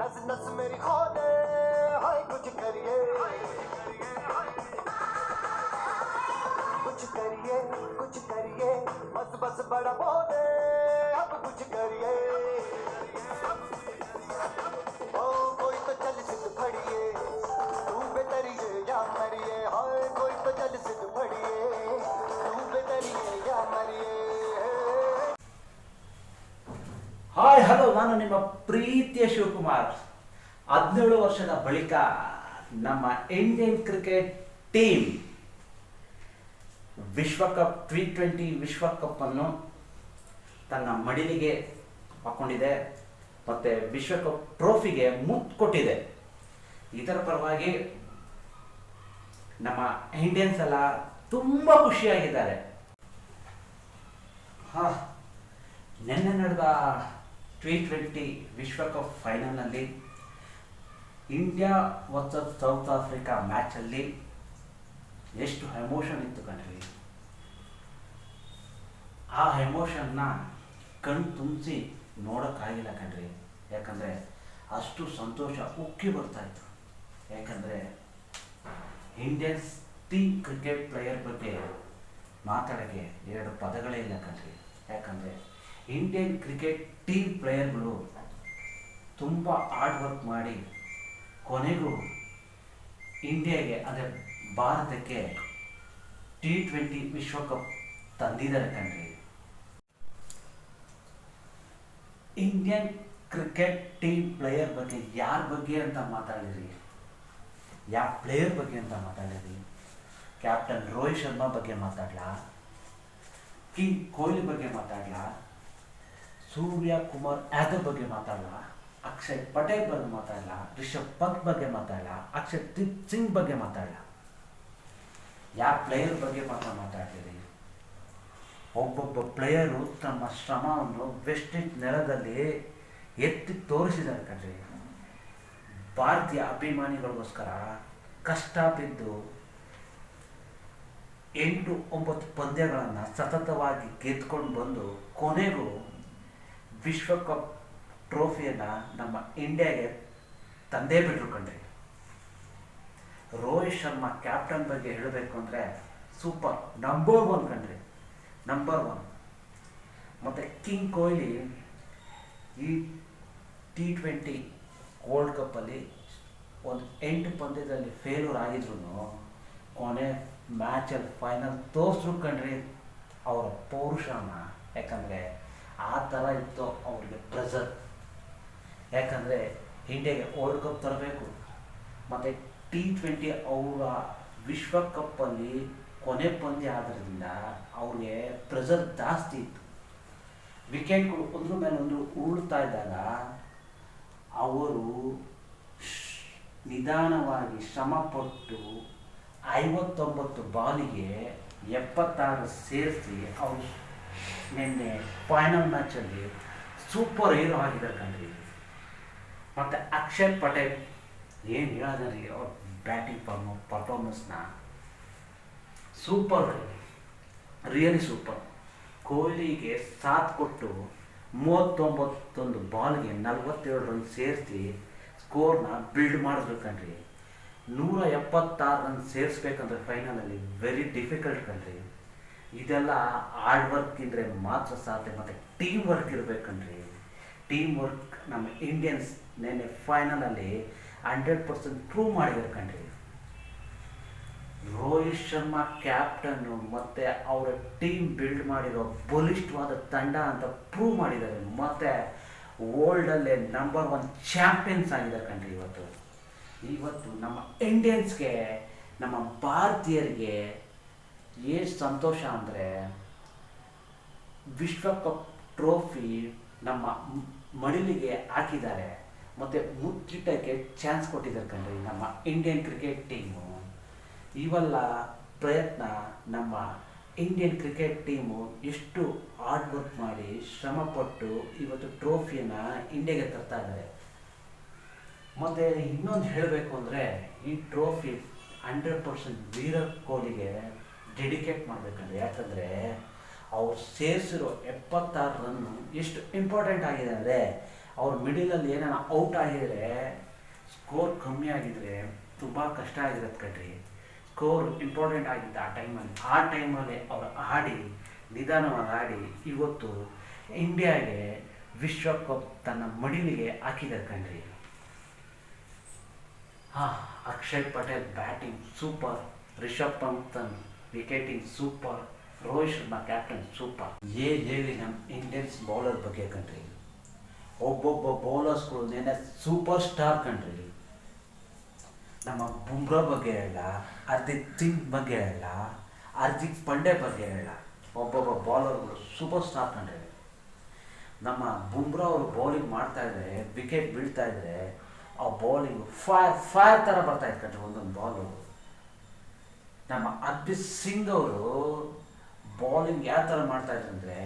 नस नस मेरी खो दे, हाय कुछ करिए कुछ करिए, बस बस बड़ा बोले, अब कुछ करिए। ओ कोई तो चल सिद्ध फड़िए, तू बेतरिए या मरिए, हाय कोई तो चल सिद्ध फड़िए, तू बेतरिए या मरिए। ಹಾಯ್ ಹಲೋ, ನಾನು ನಿಮ್ಮ ಪ್ರೀತಿಯ ಶಿವಕುಮಾರ್. 17 ವರ್ಷದ ಬಳಿಕ ನಮ್ಮ ಇಂಡಿಯನ್ ಕ್ರಿಕೆಟ್ ಟೀಮ್ ವಿಶ್ವಕಪ್ T20 ವಿಶ್ವಕಪ್ ಅನ್ನು ತನ್ನ ಮಡಿಲಿಗೆ ಹಾಕೊಂಡಿದೆ ಮತ್ತು ವಿಶ್ವಕಪ್ ಟ್ರೋಫಿಗೆ ಮುತ್ತು ಕೊಟ್ಟಿದೆ. ಇದರ ಪರವಾಗಿ ನಮ್ಮ ಇಂಡಿಯನ್ಸ್ ಎಲ್ಲ ತುಂಬ ಖುಷಿಯಾಗಿದ್ದಾರೆ. ನಿನ್ನೆ ನಡೆದ T20 ವಿಶ್ವಕಪ್ ಫೈನಲ್ನಲ್ಲಿ ಇಂಡಿಯಾ ವರ್ಸಸ್ ಸೌತ್ ಆಫ್ರಿಕಾ ಮ್ಯಾಚಲ್ಲಿ ಎಷ್ಟು ಎಮೋಷನ್ ಇತ್ತು ಕಣ್ರಿ. ಆ ಎಮೋಷನ್ನ ಕಣ್ ತುಂಬಿಸಿ ನೋಡೋಕ್ಕಾಗಿಲ್ಲ ಕಣ್ರಿ. ಯಾಕಂದರೆ ಅಷ್ಟು ಸಂತೋಷ ಉಕ್ಕಿ ಬರ್ತಾಯಿತ್ತು. ಯಾಕಂದರೆ ಇಂಡಿಯನ್ಸ್ ಟೀಮ್ ಕ್ರಿಕೆಟ್ ಪ್ಲೇಯರ್ ಬಗ್ಗೆ ಮಾತಾಡೋಕ್ಕೆ ಎರಡು ಪದಗಳೇ ಇಲ್ಲ ಕಣ್ರಿ. ಯಾಕಂದರೆ ಇಂಡಿಯನ್ ಕ್ರಿಕೆಟ್ ಟೀಮ್ ಪ್ಲೇಯರ್ಗಳು ತುಂಬ ಹಾರ್ಡ್ ವರ್ಕ್ ಮಾಡಿ ಕೊನೆಗೂ ಇಂಡಿಯಾಗೆ ಅಂದರೆ ಭಾರತಕ್ಕೆ T20 ವಿಶ್ವಕಪ್ ತಂದಿದ್ದಾರೆ ಕಣ್ರಿ. ಇಂಡಿಯನ್ ಕ್ರಿಕೆಟ್ ಟೀಮ್ ಪ್ಲೇಯರ್ ಬಗ್ಗೆ ಯಾರ ಬಗ್ಗೆ ಅಂತ ಮಾತಾಡಿರಿ, ಯಾವ ಪ್ಲೇಯರ್ ಬಗ್ಗೆ ಅಂತ ಮಾತಾಡಿರಿ. ಕ್ಯಾಪ್ಟನ್ ರೋಹಿತ್ ಶರ್ಮಾ ಬಗ್ಗೆ ಮಾತಾಡಲಾ, ಕಿಂಗ್ ಕೊಹ್ಲಿ ಬಗ್ಗೆ ಮಾತಾಡಲಾ, ಸೂರ್ಯ ಕುಮಾರ್ ಯಾದವ್ ಬಗ್ಗೆ ಮಾತಾಡಲ್ಲ, ಅಕ್ಷಯ್ ಪಟೇಲ್ ಬಗ್ಗೆ ಮಾತಾಡಲ್ಲ, ರಿಷಬ್ ಪಂತ್ ಬಗ್ಗೆ ಮಾತಾಡಲ್ಲ, ಅಕ್ಷಯದೀಪ್ ಸಿಂಗ್ ಬಗ್ಗೆ ಮಾತಾಡಲ್ಲ. ಯಾವ ಪ್ಲೇಯರ್ ಬಗ್ಗೆ ಮಾತಾಡ್ತೀರಿ? ಒಬ್ಬೊಬ್ಬ ಪ್ಲೇಯರು ತಮ್ಮ ಶ್ರಮವನ್ನು ವೆಸ್ಟ್ ಇಂಡೀಸ್ ನೆಲದಲ್ಲಿ ಎತ್ತಿ ತೋರಿಸಿದ್ದಾರೆ ಕಣ್ರಿ. ಭಾರತೀಯ ಅಭಿಮಾನಿಗಳಿಗೋಸ್ಕರ ಕಷ್ಟ ಬಿದ್ದು 8-9 ಪಂದ್ಯಗಳನ್ನು ಸತತವಾಗಿ ಗೆದ್ಕೊಂಡು ಬಂದು ಕೊನೆಗೂ ವಿಶ್ವಕಪ್ ಟ್ರೋಫಿಯನ್ನು ನಮ್ಮ ಇಂಡಿಯಾಗೆ ತಂದೇ ಬಿಟ್ರು ಕಣ್ರಿ. ರೋಹಿತ್ ಶರ್ಮಾ ಕ್ಯಾಪ್ಟನ್ ಬಗ್ಗೆ ಹೇಳಬೇಕು ಅಂದರೆ ಸೂಪರ್, ನಂಬರ್ 1 ಕಣ್ರಿ, ನಂಬರ್ 1. ಮತ್ತು ಕಿಂಗ್ ಕೊಹ್ಲಿ ಈ T20 ವರ್ಲ್ಡ್ ಕಪ್ಪಲ್ಲಿ ಒಂದು 8 ಪಂದ್ಯದಲ್ಲಿ ಫೇಲ್ಯೂರ್ ಆಗಿದ್ರು ಕೊನೆ ಮ್ಯಾಚಲ್ಲಿ ಫೈನಲ್ ತೋರಿಸ್ರು ಕಣ್ರಿ ಅವರ ಪೌರುಷನ. ಯಾಕಂದರೆ ಆ ಥರ ಇತ್ತು ಅವ್ರಿಗೆ ಪ್ರೆಸರ್. ಯಾಕಂದರೆ ಇಂಡಿಯಾಗೆ ವರ್ಲ್ಡ್ ಕಪ್ ತರಬೇಕು ಮತ್ತು T20 ಅವರ ವಿಶ್ವಕಪ್ಪಲ್ಲಿ ಕೊನೆ ಪಂದ್ಯ ಆದ್ದರಿಂದ ಅವ್ರಿಗೆ ಪ್ರೆಸರ್ ಜಾಸ್ತಿ ಇತ್ತು. ವಿಕೆಟ್ಗಳು ಒಂದ್ರ ಮೇಲೆ ಒಂದು ಉರುಳ್ತಾ ಇದ್ದಾಗ ಅವರು ನಿಧಾನವಾಗಿ ಶ್ರಮಪಟ್ಟು 59 ಬಾಲಿಗೆ 76 ಸೇರಿಸಿ ಅವರು ನಿನ್ನೆ ಫೈನಲ್ ಮ್ಯಾಚಲ್ಲಿ ಸೂಪರ್ ಹೀರೋ ಆಗಿದ್ದಾರೆ ಕಣ್ರಿ. ಮತ್ತು ಅಕ್ಷಯ್ ಪಟೇಲ್ ಏನು ಹೇಳಿದ್ರಿ, ಅವ್ರ ಬ್ಯಾಟಿಂಗ್ ಪರ್ಫಾರ್ಮೆನ್ಸ್ನ ಸೂಪರ್, ರಿಯಲಿ ಸೂಪರ್. ಕೊಹ್ಲಿಗೆ ಸಾಥ್ ಕೊಟ್ಟು 39 ಬಾಲ್ಗೆ 47 ರನ್ ಸೇರಿಸಿ ಸ್ಕೋರ್ನ ಬಿಲ್ಡ್ ಮಾಡಿದ್ರು ಕಣ್ರಿ. 176 ರನ್ ಸೇರಿಸ್ಬೇಕಂದ್ರೆ ಫೈನಲಲ್ಲಿ ವೆರಿ ಡಿಫಿಕಲ್ಟ್ ಕಣ್ರಿ. ಇದೆಲ್ಲ ಹಾರ್ಡ್ ವರ್ಕ್ ಇದ್ದರೆ ಮಾತ್ರ ಸಾಧ್ಯ, ಮತ್ತು ಟೀಮ್ ವರ್ಕ್ ಇರಬೇಕಂದ್ರಿ. ಟೀಮ್ ವರ್ಕ್ ನಮ್ಮ ಇಂಡಿಯನ್ಸ್ ನೆನ್ನೆ ಫೈನಲಲ್ಲಿ 100% ಪ್ರೂವ್ ಮಾಡಿದ್ದಾರೆ ಕಣ್ರಿ. ರೋಹಿತ್ ಶರ್ಮಾ ಕ್ಯಾಪ್ಟನ್ನು ಮತ್ತು ಅವರ ಟೀಮ್ ಬಿಲ್ಡ್ ಮಾಡಿರೋ ಬಲಿಷ್ಠವಾದ ತಂಡ ಅಂತ ಪ್ರೂವ್ ಮಾಡಿದ್ದಾರೆ. ಮತ್ತು ವರ್ಲ್ಡಲ್ಲೇ ನಂಬರ್ 1 ಚಾಂಪಿಯನ್ಸ್ ಆಗಿದ್ದಾರೆ ಕಣ್ರಿ. ಇವತ್ತು ನಮ್ಮ ಇಂಡಿಯನ್ಸ್ಗೆ, ನಮ್ಮ ಭಾರತೀಯರಿಗೆ ಎಷ್ಟು ಸಂತೋಷ ಅಂದರೆ ವಿಶ್ವಕಪ್ ಟ್ರೋಫಿ ನಮ್ಮ ಮಡಿಲಿಗೆ ಹಾಕಿದ್ದಾರೆ ಮತ್ತು ಮುಚ್ಚಿಟ್ಟಕ್ಕೆ ಚಾನ್ಸ್ ಕೊಟ್ಟಿದ್ದಾರೆ ಕಣ್ರಿ ನಮ್ಮ ಇಂಡಿಯನ್ ಕ್ರಿಕೆಟ್ ಟೀಮು. ಇವೆಲ್ಲ ಪ್ರಯತ್ನ ನಮ್ಮ ಇಂಡಿಯನ್ ಕ್ರಿಕೆಟ್ ಟೀಮು ಎಷ್ಟು ಹಾರ್ಡ್ ವರ್ಕ್ ಮಾಡಿ ಶ್ರಮಪಟ್ಟು ಇವತ್ತು ಟ್ರೋಫಿಯನ್ನು ಇಂಡಿಯಾಗೆ ತರ್ತಾ ಇದ್ದಾರೆ. ಮತ್ತು ಇನ್ನೊಂದು ಹೇಳಬೇಕು ಅಂದರೆ ಈ ಟ್ರೋಫಿ 100% ವಿರಾಟ್ ಕೊಹ್ಲಿಗೆ ಡೆಡಿಕೇಟ್ ಮಾಡಬೇಕಂದ್ರೆ. ಯಾಕಂದರೆ ಅವ್ರು ಸೇರಿಸಿರೋ 76 ರನ್ನು ಎಷ್ಟು ಇಂಪಾರ್ಟೆಂಟ್ ಆಗಿದೆ ಅಂದರೆ ಅವ್ರ ಮಿಡಿಲಲ್ಲಿ ಏನಾರ ಔಟ್ ಆಗಿದ್ರೆ, ಸ್ಕೋರ್ ಕಮ್ಮಿ ಆಗಿದ್ರೆ ತುಂಬ ಕಷ್ಟ ಆಗಿರೋದು ಕಣ್ರಿ. ಸ್ಕೋರ್ ಇಂಪಾರ್ಟೆಂಟ್ ಆಗಿತ್ತು ಆ ಟೈಮಲ್ಲಿ ಅವ್ರು ಆಡಿ ನಿಧಾನವಾಗಿ ಆಡಿ ಇವತ್ತು ಇಂಡಿಯಾಗೆ ವಿಶ್ವಕಪ್ ತನ್ನ ಮಡಿಲಿಗೆ ಹಾಕಿದ್ದಾರೆ ಕಣ್ರಿ. Akshay Patel batting super, Rishabh Pant wicketing super, Rohit Sharma captain super. ಹೇಳಿ ನಮ್ಮ ಇಂಡಿಯನ್ಸ್ ಬೌಲರ್ ಬಗ್ಗೆ ಕಣ್ರಿ. ಒಬ್ಬೊಬ್ಬ ಬೌಲರ್ಸ್ಗಳು ನೆನೆ ಸೂಪರ್ ಸ್ಟಾರ್ ಕಣ್ರಿ. ನಮ್ಮ ಬುಮ್ರಾ ಬಗ್ಗೆ ಹೇಳ, ಹರ್ದಿಕ್ ಸಿಂಗ್ ಬಗ್ಗೆ ಹೇಳ, ಹಾರ್ದಿಕ್ ಪಾಂಡ್ಯ ಬಗ್ಗೆ ಹೇಳ, ಒಬ್ಬೊಬ್ಬ ಬೌಲರ್ಗಳು ಸೂಪರ್ ಸ್ಟಾರ್ ಕಂಡ್ರೆ. ನಮ್ಮ ಬುಮ್ರಾ ಅವರು ಬೌಲಿಂಗ್ ಮಾಡ್ತಾಯಿದ್ರೆ, ವಿಕೆಟ್ ಬೀಳ್ತಾಯಿದ್ರೆ ಆ ಬೌಲಿಂಗ್ ಫೈರ್ ಥರ ಬರ್ತಾಯಿತ್ತು ಕಂಡ್ರೆ ಒಂದೊಂದು ಬಾಲು. ನಮ್ಮ ಹರ್ದಿಕ್ ಸಿಂಗ್ ಅವರು ಬೌಲಿಂಗ್ ಯಾವ ಥರ ಮಾಡ್ತಾಯಿದ್ರು ಅಂದರೆ,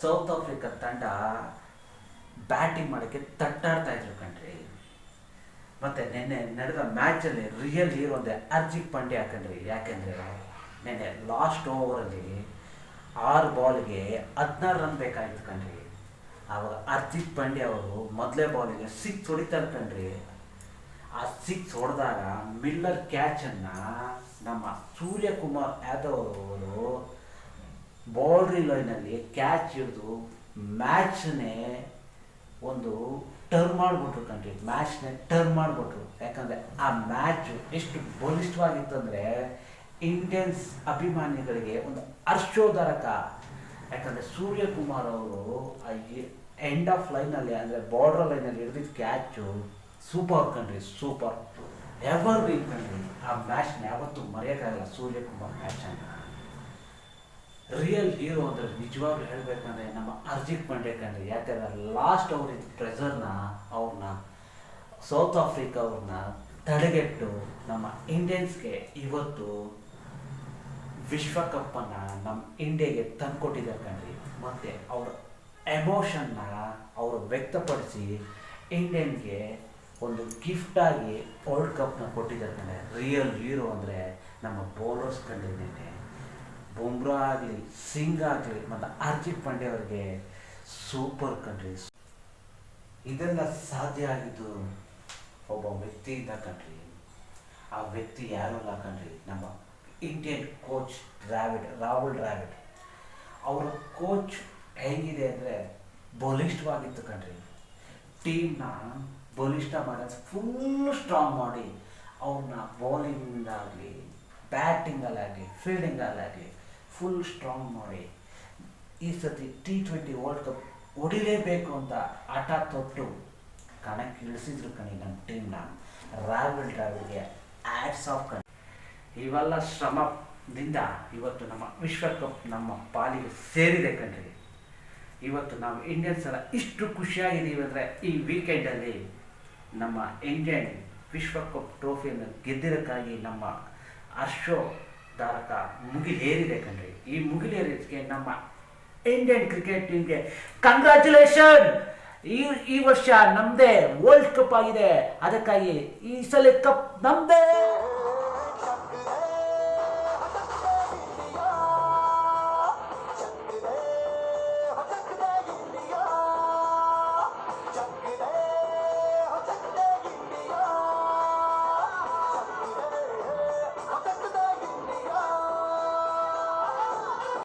ಸೌತ್ ಆಫ್ರಿಕಾ ತಂಡ ಬ್ಯಾಟಿಂಗ್ ಮಾಡೋಕ್ಕೆ ತಟ್ಟಾಡ್ತಾಯಿದ್ರು ಕಣ್ರಿ. ಮತ್ತು ನಿನ್ನೆ ನಡೆದ ಮ್ಯಾಚಲ್ಲಿ ರಿಯಲ್ ಹೀರೋ ಅಂದರೆ ಹಾರ್ದಿಕ್ ಪಾಂಡ್ಯ ಕಣ್ರಿ. ಯಾಕೆಂದರೆ ನಿನ್ನೆ ಲಾಸ್ಟ್ ಓವರಲ್ಲಿ 6 ಬಾಲ್ಗೆ 16 ರನ್ ಬೇಕಾಯಿತು ಕಣ್ರಿ. ಆವಾಗ ಹಾರ್ದಿಕ್ ಪಾಂಡ್ಯ ಅವರು ಮೊದಲೇ ಬಾಲಿಗೆ 6 ಹೊಡಿತಾರೆ ಕಣ್ರಿ. ಆ 6 ಹೊಡೆದಾಗ ಮಿಲ್ಲರ್ ಕ್ಯಾಚನ್ನು ನಮ್ಮ ಸೂರ್ಯಕುಮಾರ್ ಯಾದವ್ ಅವರು ಬೌಂಡ್ರಿ ಲೈನಲ್ಲಿ ಕ್ಯಾಚ್ ಹಿಡಿದು ಮ್ಯಾಚ್ನೇ ಒಂದು ಟರ್ನ್ ಮಾಡಿಬಿಟ್ರು ಕಣ್ರಿ. ಮ್ಯಾಚ್ನೇ ಟರ್ನ್ ಮಾಡಿಬಿಟ್ರು. ಯಾಕಂದರೆ ಆ ಮ್ಯಾಚು ಎಷ್ಟು ಬಲಿಷ್ಠವಾಗಿತ್ತು ಅಂದರೆ ಇಂಡಿಯನ್ಸ್ ಅಭಿಮಾನಿಗಳಿಗೆ ಒಂದು ಹರ್ಷೋದ್ಧಾರಕ. ಯಾಕಂದರೆ ಸೂರ್ಯಕುಮಾರ್ ಅವರು ಎಂಡ್ ಆಫ್ ಲೈನಲ್ಲಿ ಅಂದರೆ ಬಾರ್ಡರ್ ಲೈನಲ್ಲಿ ಹಿಡಿದಿದ್ದ ಕ್ಯಾಚು ಸೂಪರ್ ಕಣ್ರಿ, ಸೂಪರ್ ಎವರ್ ವಿನ್ ಕಣ್ರಿ. ಆ ಮ್ಯಾಚ್ನ ಯಾವತ್ತೂ ಮರೆಯೋಕ್ಕಾಗಲ್ಲ ಸೂರ್ಯಕುಮಾರ್ ಮ್ಯಾಚನ್ನು. ರಿಯಲ್ ಹೀರೋ ಅಂದರೆ ನಿಜವಾಗ್ಲೂ ಹೇಳಬೇಕಂದ್ರೆ ನಮ್ಮ ಹಾರ್ದಿಕ್ ಪಾಂಡ್ಯ ಕಣ್ರಿ. ಯಾಕಂದರೆ ಲಾಸ್ಟ್ ಅವ್ರಿದ್ದ ಪ್ರೆಸರ್ನ ಅವ್ರನ್ನ ಸೌತ್ ಆಫ್ರಿಕಾ ಅವ್ರನ್ನ ತಡೆಗಟ್ಟು ನಮ್ಮ ಇಂಡಿಯನ್ಸ್ಗೆ ಇವತ್ತು ವಿಶ್ವಕಪ್ಪನ್ನು ನಮ್ಮ ಇಂಡಿಯಾಗೆ ತಂದುಕೊಟ್ಟಿದ್ದಾರೆ ಕಣ್ರಿ. ಮತ್ತು ಅವ್ರ ಎಮೋಷನ್ನ ಅವರು ವ್ಯಕ್ತಪಡಿಸಿ ಇಂಡಿಯನ್ಗೆ ಒಂದು ಗಿಫ್ಟಾಗಿ ವರ್ಲ್ಡ್ ಕಪ್ನ ಕೊಟ್ಟಿದ್ದಾರೆ ಕಣ್ರಿ. ರಿಯಲ್ ಹೀರೋ ಅಂದರೆ ನಮ್ಮ ಬೌಲರ್ಸ್ ಕಂಡಿದ್ದೇನೆ. ಬುಮ್ರಾ ಆಗಲಿ, ಸಿಂಗ್ ಆಗಲಿ ಮತ್ತು ಹಾರ್ದಿಕ್ ಪಾಂಡ್ಯ ಅವರಿಗೆ ಸೂಪರ್ ಕಣ್ರಿ. ಇದೆಲ್ಲ ಸಾಧ್ಯ ಆಗಿದ್ದು ಒಬ್ಬ ವ್ಯಕ್ತಿಯಿಂದ ಕಣ್ರಿ. ಆ ವ್ಯಕ್ತಿ ಯಾರೂ ಅಲ್ಲ ಕಣ್ರಿ, ನಮ್ಮ ಇಂಡಿಯನ್ ಕೋಚ್ ರಾಹುಲ್ ದ್ರಾವಿಡ್. ಅವರ ಕೋಚ್ ಹೇಗಿದೆ ಅಂದರೆ ಬಲಿಷ್ಠವಾಗಿತ್ತು ಕಣ್ರಿ. ಟೀಮ್ನ ಬಲಿಷ್ಠ ಮಾಡೋದು ಫುಲ್ ಸ್ಟ್ರಾಂಗ್ ಮಾಡಿ ಅವ್ರನ್ನ ಬೌಲಿಂಗಲ್ಲಾಗಲಿ, ಬ್ಯಾಟಿಂಗಲ್ಲಾಗಲಿ, ಫೀಲ್ಡಿಂಗಲ್ಲಾಗಲಿ ಫುಲ್ ಸ್ಟ್ರಾಂಗ್ ಮಾಡಿ ಈ ಸತಿ T20 ವರ್ಲ್ಡ್ ಕಪ್ ಹೊಡಿಲೇಬೇಕು ಅಂತ ಆಟ ತೊಟ್ಟು ಕಣಕ್ಕೆ ಇಳಿಸಿದ್ರು ಕಣಿ ನಮ್ಮ ಟೀಮ್ನ. ರಾಹುಲ್ ದ್ರಾವಿಡ್ಗೆ ಹ್ಯಾಟ್ಸ್ ಆಫ್ ಕಣಿ. ಇವೆಲ್ಲ ಶ್ರಮದಿಂದ ಇವತ್ತು ನಮ್ಮ ವಿಶ್ವಕಪ್ ನಮ್ಮ ಪಾಲಿಗೆ ಸೇರಿದೆ ಕಣ್ರಿ. ಇವತ್ತು ನಾವು ಇಂಡಿಯನ್ಸ್ ಎಲ್ಲ ಇಷ್ಟು ಖುಷಿಯಾಗಿದ್ದೀವಿ ಅಂದರೆ ಈ ವೀಕೆಂಡಲ್ಲಿ ನಮ್ಮ ಇಂಡಿಯನ್ ವಿಶ್ವಕಪ್ ಟ್ರೋಫಿಯನ್ನು ಗೆದ್ದಿರೋಕ್ಕಾಗಿ ನಮ್ಮ ಹರ್ಷೋದ್ಧಾರಕ ಮುಗಿಲೇರಿದೆ ಕಣ್ರಿ. ಈ ಮುಗಿಲೇರಿದಕ್ಕೆ ನಮ್ಮ ಇಂಡಿಯನ್ ಕ್ರಿಕೆಟ್ ಟೀಮ್ಗೆ ಕಂಗ್ರ್ಯಾಚುಲೇಷನ್. ಈ ವರ್ಷ ನಮ್ಮದೇ ವರ್ಲ್ಡ್ ಕಪ್ ಆಗಿದೆ. ಅದಕ್ಕಾಗಿ ಈ ಸಲ ಕಪ್ ನಮ್ಮದೇ.